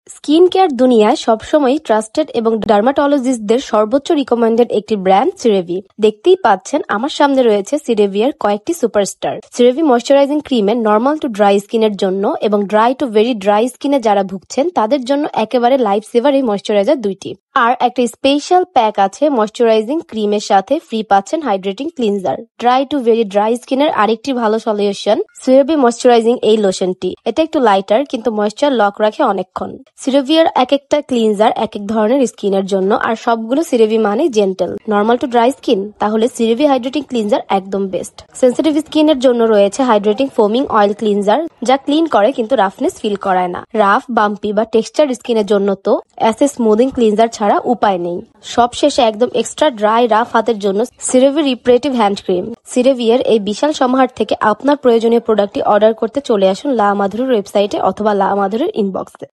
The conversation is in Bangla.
স্কিন কেয়ার দুনিয়ায় সবসময় ট্রাস্টেড এবং ডার্মাটোলজিস্টদের সর্বোচ্চ রিকমেন্ডেড একটি ব্র্যান্ড সিরেভি। দেখতেই পাচ্ছেন আমার সামনে রয়েছে সিরেভিয়ার কয়েকটি সুপারস্টার। সিরেভি ময়শ্চারাইজিং ক্রিমে নর্মাল টু ড্রাই স্কিনের জন্য এবং ড্রাই টু ভেরি ড্রাই স্কিনে যারা ভুগছেন তাদের জন্য একেবারে লাইফ সেভার এই ময়শ্চারাইজার দুইটি। আর একটা স্পেশাল প্যাক আছে ময়শ্চারাইজিং ক্রিমের সাথে, ফ্রি পাচ্ছেন hydrating cleanser. Dry two very dry স্কিনের আরেকটি ভালো সলিউশন সিরেভি ময়শ্চারাইজিং এই লোশনটি। এটা একটু লাইটার কিন্তু ময়শ্চার লক রাখে অনেকক্ষণ। সিরেভিয়ার এক একটা ক্লিনজার এক এক ধরনের স্কিনের জন্য, আর সবগুলো সিরেভি মানে gentle. Normal to dry skin তাহলে সিরেভি হাইড্রেটিং ক্লিনজার একদম বেস্ট। সেন্সিটিভ স্কিনের জন্য রয়েছে হাইড্রেটিং ফোমিং অয়েল ক্লিনজার, যা ক্লিন করে কিন্তু রাফনেস ফিল করায় না। রাফ, বাম্পি বা টেক্সচার স্কিনের জন্য তো অ্যাসে স্মুদিং ক্লিনজার ছাড়া উপায় নেই। সবশেষে একদম এক্সট্রা ড্রাই রাফ হাতের জন্য সিরেভি রিপ্রেটিভ হ্যান্ড ক্রিম। সিরেভিয়ার এই বিশাল সমাহার থেকে আপনার প্রয়োজনীয় প্রোডাক্টটি অর্ডার করতে চলে আসুন লা মাধুরীর ওয়েবসাইটে অথবা লা মাধুরীর ইনবক্সে।